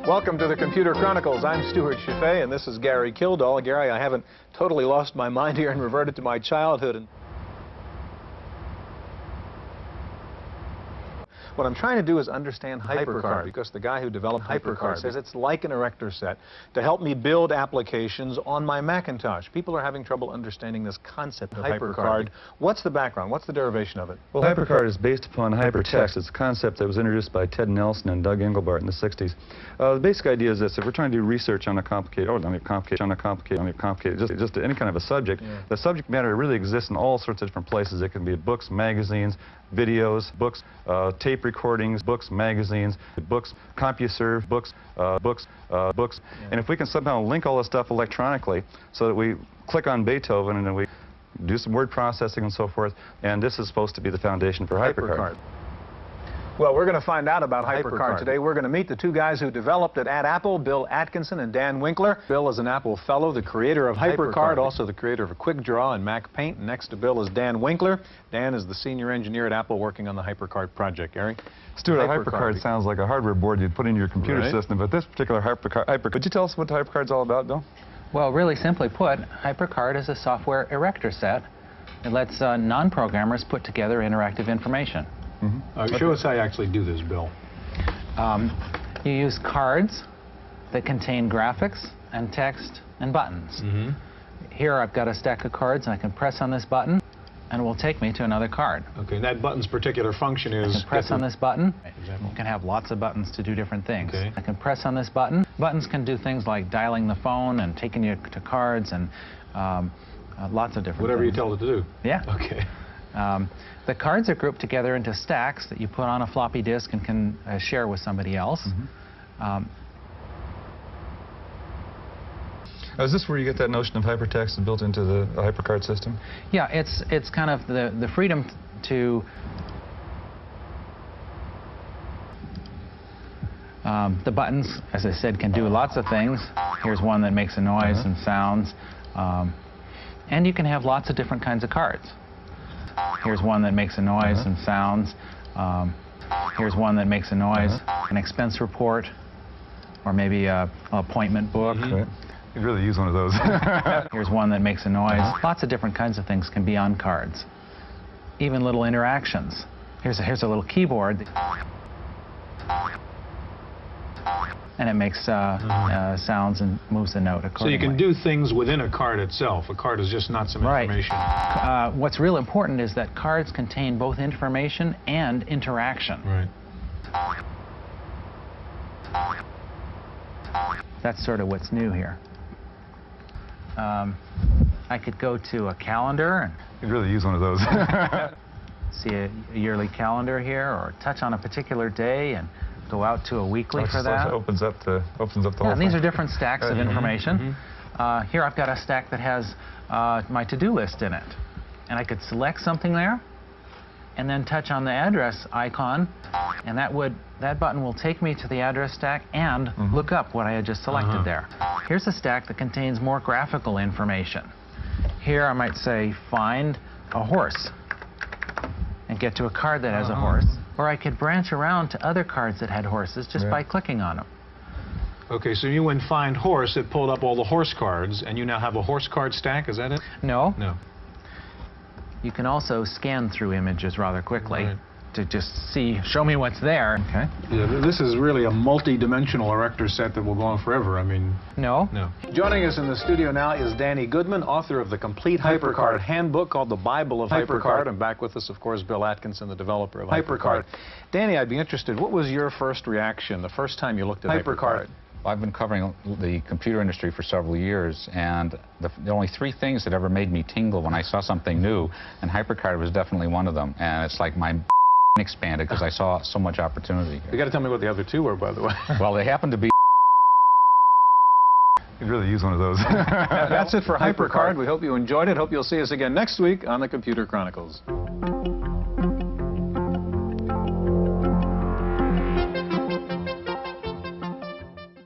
Welcome to the Computer Chronicles. I'm Stuart Chaffee, and this is Gary Kildall. Gary, I haven't totally lost my mind here and reverted to my childhood. What I'm trying to do is understand Hypercard, because the guy who developed Hypercard says it's like an erector set to help me build applications on my Macintosh. People are having trouble understanding this concept of Hypercard. What's the background? What's the derivation of it? Well, Hypercard is based upon hypertext. It's a concept that was introduced by Ted Nelson and Doug Engelbart in the 60s. The basic idea is this: if we're trying to do research on a complicated, just any kind of a subject, the subject matter really exists in all sorts of different places. It can be books, magazines, videos, books, tape recordings, books, magazines, books, CompuServe, books. And if we can somehow link all this stuff electronically so that we click on Beethoven and then we do some word processing and so forth, and this is supposed to be the foundation for Hypercard. Well, we're going to find out about Hypercard today. We're going to meet the two guys who developed it at Apple, Bill Atkinson and Dan Winkler. Bill is an Apple Fellow, the creator of Hypercard, also the creator of QuickDraw and Mac Paint. Next to Bill is Dan Winkler. Dan is the senior engineer at Apple working on the Hypercard project. Gary? Stuart, Hypercard sounds like a hardware board you'd put in your computer system, but this particular Hypercard, could you tell us what the Hypercard's all about, Bill? Well, really simply put, Hypercard is a software erector set. It lets non-programmers put together interactive information. Show us how you actually do this, Bill. You use cards that contain graphics and text and buttons. Here I've got a stack of cards, and I can press on this button, and it will take me to another card. Okay, and that button's particular function is... I can press on this button. You can have lots of buttons to do different things. Okay. I can press on this button. Buttons can do things like dialing the phone and taking you to cards and lots of different Whatever things. you tell it to do? Yeah. Okay. The cards are grouped together into stacks that you put on a floppy disk and can share with somebody else. Is this where you get that notion of hypertext built into the Hypercard system? Yeah, it's kind of the freedom to the buttons, as I said, can do lots of things. Here's one that makes a noise and sounds. And you can have lots of different kinds of cards. Here's one that makes a noise and sounds. Here's one that makes a noise, an expense report, or maybe an appointment book. You'd really use one of those. Here's one that makes a noise. Lots of different kinds of things can be on cards. Even little interactions. Here's a little keyboard. And it makes sounds and moves the note accordingly. So you can do things within a card itself. A card is just not some information. What's real important is that cards contain both information and interaction. Right. That's sort of what's new here. I could go to a calendar and You'd really use one of those. see a yearly calendar here, or touch on a particular day and go out to a weekly for that. Opens up the whole And these thing. are different stacks of information. Here I've got a stack that has my to-do list in it. And I could select something there and then touch on the address icon, and that button will take me to the address stack and look up what I had just selected there. Here's a stack that contains more graphical information. Here I might say find a horse and get to a card that has a horse. Or I could branch around to other cards that had horses just by clicking on them. Okay, so you went find horse, it pulled up all the horse cards, and you now have a horse card stack, is that it? No. No. You can also scan through images rather quickly to just show me what's there. Okay. Yeah, this is really a multi-dimensional erector set that will go on forever. I mean... No. No. Joining us in the studio now is Danny Goodman, author of the complete Hypercard handbook called The Bible of Hypercard. And back with us, of course, Bill Atkinson, the developer of Hypercard. Danny, I'd be interested, what was your first reaction the first time you looked at Hypercard? I've been covering the computer industry for several years, and the only three things that ever made me tingle when I saw something new, and Hypercard was definitely one of them. And it's like my expanded because I saw so much opportunity. You got to tell me what the other two were, by the way. Well, they happen to be. You'd really use one of those. That's it for Hypercard. We hope you enjoyed it. Hope you'll see us again next week on the Computer Chronicles.